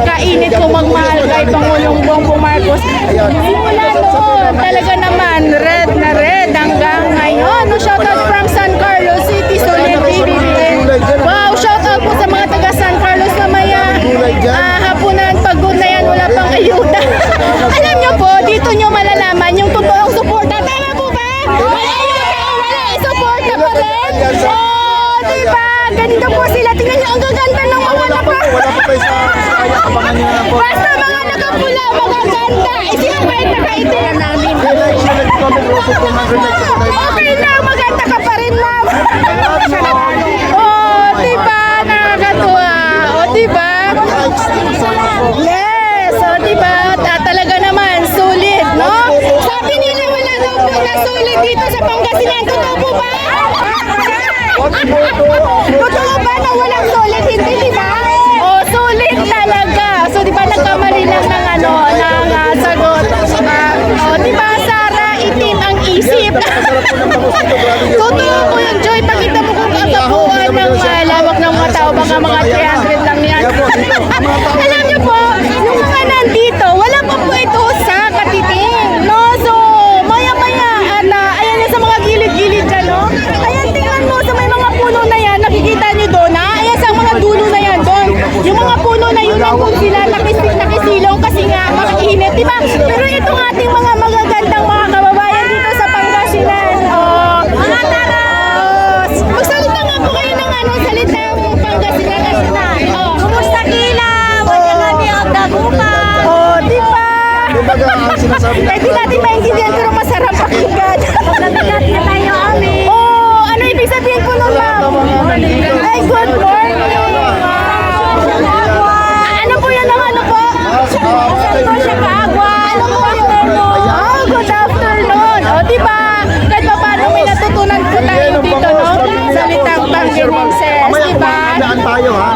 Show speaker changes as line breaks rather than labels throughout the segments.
kainit kung magmahal kay Pangulong Bongbong Marcos. Simula noon, talaga naman, red na red hanggang ngayon. No, shoutout from San Carlos City, Solid BBM. Wow, shoutout po sa mga taga San Carlos mamaya. Hapunan, pagod na yan, wala pang ayuda. Alam nyo po, dito nyo malalaman yung totoong suporta. Tama po ba? Wala ayuda o wala suporta pa rin? Oh, diba? Ganito po sila. Tingnan nyo, ang gaganda ng mga
Wala pa tayo sa kaya abangan nyo na po.
basta mga nakapula, mga ganda. Sino ba yung nakaitin namin? Okay lang, maganda ka pa rin, ma'am. Oh, diba? Nakakatuwa. Oh, diba? Yes, oh, diba? Talaga naman, sulit, no? Sabi nila wala daw po na sulit dito sa Pangasinan. Totoo po ba? Totoo ba na walang sulit? Hindi, diba? Oh, sulit talaga. So, diba nagkamali lang ng ano, ng sagot. Oh, diba, Sarah, itim ang isip. Totoo po yung Joy. Pakita mo kung kagapuan ng lawak ng mga tao. Baka mga 300 lang yan. Alam niyo po, yung mga nandito, wala pa po ito sa katiting. No? So, maya-maya, ayan yung sa mga gilid-gilid dyan, no? Ayan, tingnan mo, sa may mga puno na yan, nakikita niyo doon, ha? Ayan sa mga dulo na yan doon. Yung mga puno na yun, kung sila nakisilong kasi nga, makainit, diba? Pero itong ating mga magagandang mga kababayan dito sa Pangasinan, oh, mga taras! Magsalita nga po kayo ng ano, salitang Pangasinan. Oh, kumusta kila? Wala nga niya ang dagupan. Oh, diba?
Kumbaga, ang sinasabi na...
Eh, di natin maintindihan pero masarap pakinggan. Natagat na tayo, Ami. Oh, ano ibig sabihin ko nun, ma'am? Ay, good morning. Ano po yan ang ano po? Chicago. Ano po yun? Oh, good afternoon. Oh, diba? Kahit pa paano may natutunan po tayo dito, no? Salitang Pangasinan, diba?
Daan tayo, ha?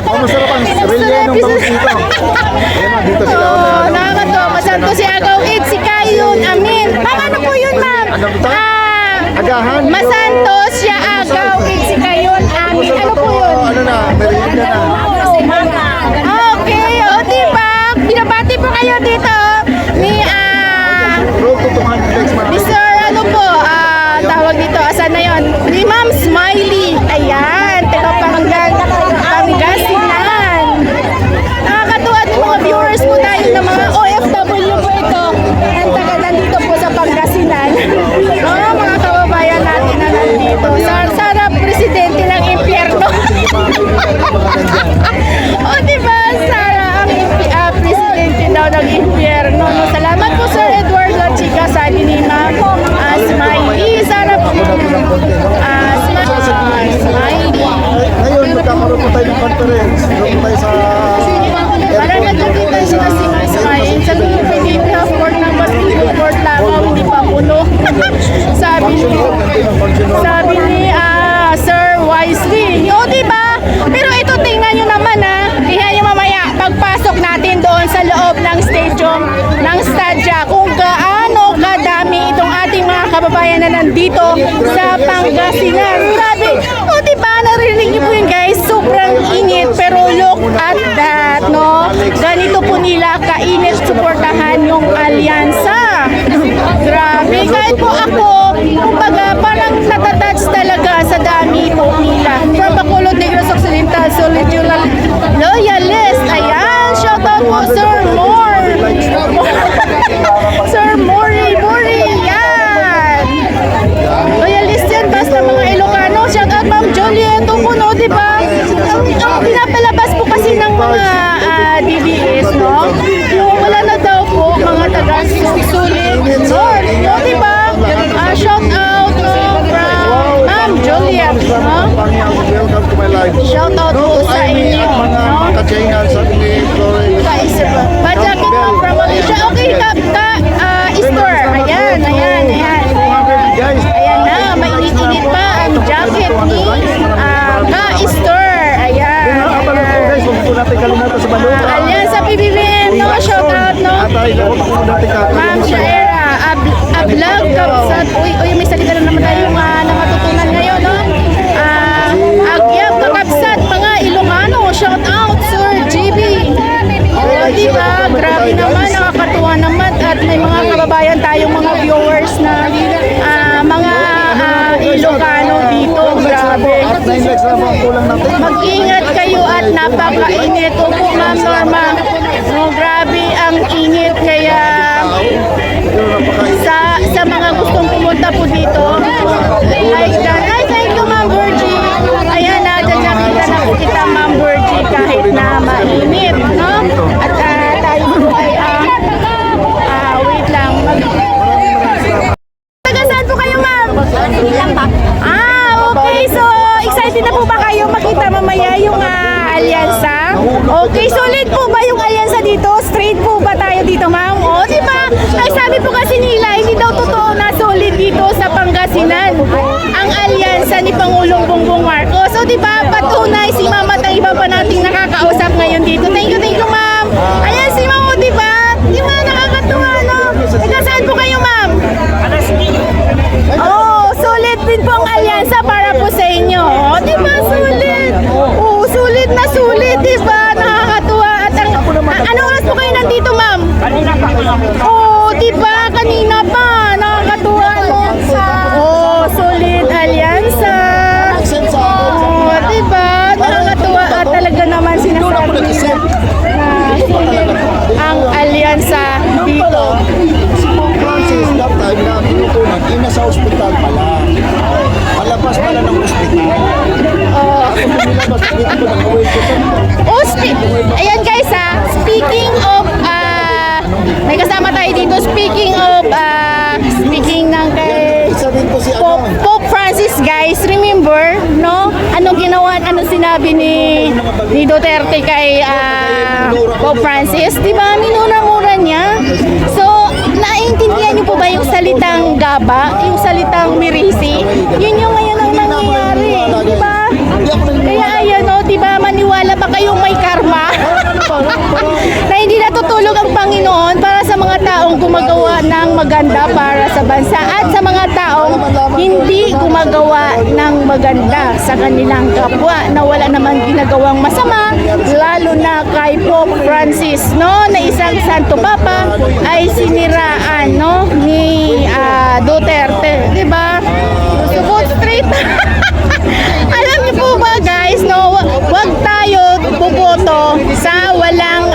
O, masarap ang rellenong bangus dito. Ayan na, dito sila.
Oh, nakakatawa. Masanto si Agaw Ig, si Kayun, Amin. Ma'am, ano po yun, ma'am?
Agahan.
Masanto siya Agaw Ig, si Kayun, Amin. Ano po yun?
Ano na, merienda na.
Okay, o diba? Binabati po kayo dito ni
Road to 200 likes, mga
Mr. ano po, tawag dito, asan na yun? Ni Ma'am Smiley. Ayan, taga Pangasinan. Nakakatuwa din mga viewers po tayo ng mga OFW po ito. Ang taga nandito po sa Pangasinan. Oh, mga kababayan natin na nandito. Sarap presidente ng impyerno. O diba, Sarah, ang presidente daw ng impyerno. No, salamat po Sir Eduardo Chica, sabi ni Ma'am Smiley. Sarap po. Smiley.
Ngayon, magkakaroon po tayo ng conference. Doon po tayo sa...
Parang nagkakita sila si Ma'am Smiley. Sa PDP Health Board ng Basilio Board lang, hindi pa puno. Sabi ni Sir Wisely. O diba? Pero ito tingnan nyo naman tingnan nyo mamaya pagpasok natin doon sa loob ng stadium ng Stadya kung gaano kadami itong ating mga kababayan na nandito sa Pangasinan. Grabe. O diba? Narinig nyo po yun guys. Sobrang init pero look at that, no? Ganito po nila kainit suportahan yung alyansa. Grabe. Kahit po ako, kumbaga parang natatouch talaga sa dami po nila. From Bacolod Negros Occidental, Solid Loyalist. Ayan, shoutout po Sir Moore. Sir Mori, yan. Loyalist yan, basta mga Ilocano. Shoutout Ma'am Juliet, no, diba? Ang pinapalabas po kasi ng mga DBS, no? Yung wala na daw po mga taga-sulit North, no, diba? Shoutout from Ma'am Juliet, no?
Welcome to my life.
Shoutout po sa inyo, no?
Kajayhan sa
Badya ko from Alicia. Okay, store. Ayan.
Guys,
Ayan na, mainit-init pa ang jacket ni ka-store. Ayan.
guys, huwag po natin kalimutan sa balota.
Ayan sa PBBM, no? Shoutout, no?
Atay, huwag po natin
Ma'am Shaera, vlog kapsat. Uy, may salita na naman tayo na matutunan ngayon, no? Agyab kakapsat, mga Ilocano. Shoutout, Sir GB.
Flex na ang kulang natin.
Mag-ingat kayo at napakainit. Opo, Ma'am Norma. No, grabe ang init. Kaya sa mga gustong pumunta po dito, like that. Ay, thank you, Ma'am Virgie. Ayan, nadadyakitan na po kita, Ma'am Virgie, kahit na mainit, no? At tayo po ay, wait lang. Taga saan po kayo, Ma'am? Okay. So, excited na po ba kayo makita mamaya yung alyansa? Okay, solid po ba yung alyansa dito? Straight po ba tayo dito, Ma'am? O, di ba? Ay, sabi po kasi nila, hindi daw totoo na solid dito sa Pangasinan ang alyansa ni Pangulong Bongbong Marcos. So, di ba? Patunay si Ma'am at ang iba pa nating nakakausap ngayon dito. Thank you, Ma'am. Ayan si Ma'am, o, di ba? Di ba? Nakakatuwa, no? Taga saan po kayo, Ma'am? Oh, sulit din po ang alyansa para po sa inyo. Oh, di ba sulit? Oh, sulit na sulit, di ba? Nakakatuwa. At ano oras po kayo nandito, Ma'am? Kanina pa. Oh, di ba? Kanina pa. Nakakatuwa, no? Oh, sulit alyansa. Oh, di ba? Nakakatuwa at talaga naman sinasabi nila na sulit ang alyansa dito.
Francis, that time na pinutunan, nasa hospital pala. Palabas pala ng hospital. Ako lumilabas dito ko nakawin ko sa
Ayan guys speaking of may kasama tayo dito, speaking ng kay
isa din po si
Pope Francis, guys, remember, no? Anong ginawa, anong sinabi ni Duterte kay Pope Francis? Di ba, minura-mura niya? So, naiintindihan niyo po ba yung salitang gaba, yung salitang mirisi? Yun yung ngayon ang nangyayari, di ba? Kaya ayan, no, di ba, maniwala ba kayong may karma? Na hindi natutulog ang Panginoon para sa mga taong gumagawa ng maganda para sa bansa at sa mga taong hindi gumagawa ng maganda sa kanilang kapwa na wala namang ginagawang masama, lalo na kay Pope Francis, no, na isang Santo Papa ay siniraan, no, ni Duterte, di ba? Support straight. Alam niyo po ba, guys, no, wag tayo buboto sa walang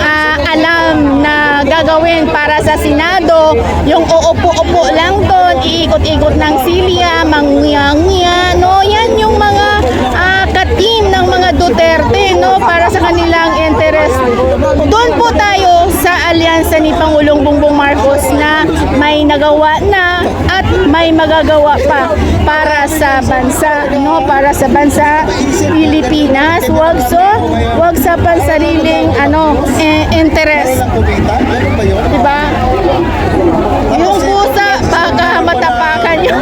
alam na gagawin para sa Senado, yung uupo-upo lang doon, iikot-ikot ng silya, mangyangya, no, yan yung mga ka-team ng mga Duterte, no, para sa kanilang interest. Doon po tayo sa alyansa ni Pangulong Bongbong Marcos na may nagawa na at may magagawa pa para sa bansa, no, para sa bansa Pilipinas. Wag sa pansariling interest. Diba? Yung pusa, baka matapakan yun.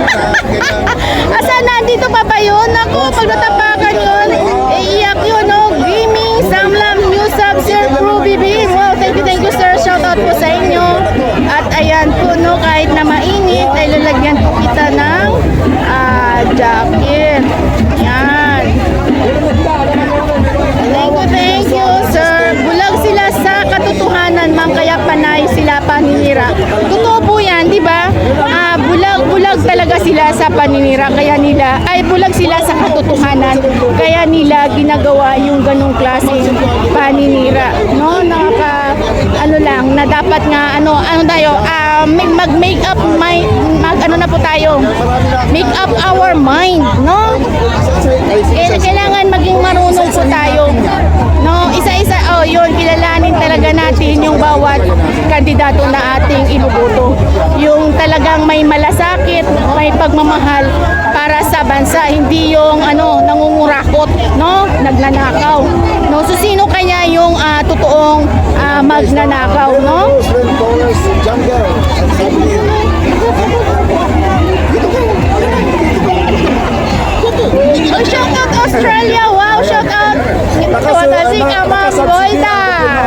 Asa nandito pa ba yun? Ako, pag natapakan yun, iiyak yun, no? Gaming, Samlam, Newsab, Sir Ruby Bean. Wow, thank you, sir. Shout out po sa inyo. At ayan po, no, kahit na mainit, ay lalagyan po kita ng jacket. Yan. Thank you, sir. Bulag sila sa katotohanan, ma'am, kaya panay sila paninira. Totoo po yan, di ba? Bulag talaga sila sa paninira, kaya nila, bulag sila sa katotohanan, kaya nila ginagawa yung ganong klaseng paninira. No, na dapat nga, mag-make up, na po tayo, make up our mind, no? Kailangan maging marunong po tayo, no? Isa-isa, yun, kilalanin talaga natin yung bawat kandidato na ating inuboto. Yung talagang may malasakit, may pagmamahal para sa bansa, hindi yung nangungurakot, no? Nagnanakaw, no? So sino kaya yung totoong magnanakaw, no? Oh, shout out Australia! Wow, shout out! Si Ma'am Golda!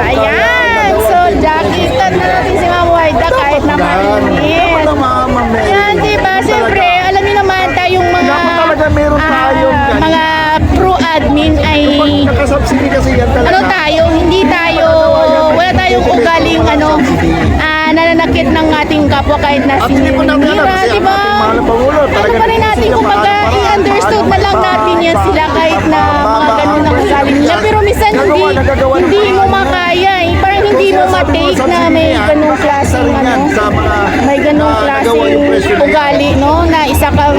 Ayan! So, jacket na natin si Ma'am Golda kahit na mainit. Ayan, diba? Siyempre, alam niyo naman tayong mga pro-admin ay wala tayong ugaling nananakit ng ating kapwa kahit na sinira, diba? Ano pa rin natin, kumbaga, i-understood na lang natin yan sila kahit na minsan hindi mo makaya eh. Parang hindi mo ma-take na may ganung klaseng ano, may ganung klaseng ugali, no? Na isa kang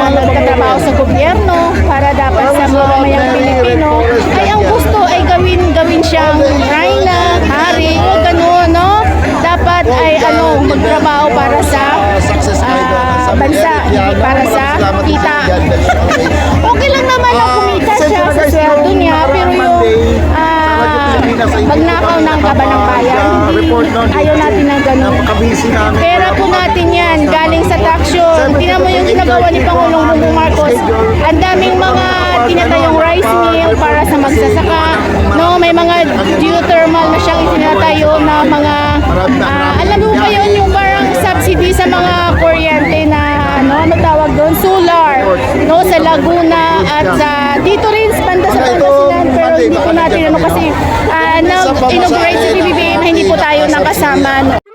nagtatrabaho sa gobyerno para dapat sa mamamayang Pilipino, ay ang gusto ay gawin siyang reyna, hari, o gano'n, no? Dapat ay ano, magtrabaho para sa bansa, hindi para sa kita. Okay lang naman na kumita siya sa sweldo niya, pero yung magnakaw ng kaban ng bayan, hindi, ayaw natin ng gano'n. Pera po natin yan, galing sa taksyon. Tingnan mo yung ginagawa ni Pangulong Bongbong Marcos. Ang daming mga tinatayong rice mill para sa magsasaka. No, may mga geothermal na siyang itinatayo na mga, alam mo ba yun, yung parang subsidy sa mga kuryente na, ano tawag doon? Solar. No, sa Laguna at sa, dito rin, banda sa Pangasinan, pero hindi po natin, ano kasi, nag-inaugurate si PBBM, hindi po tayo nakasama. No?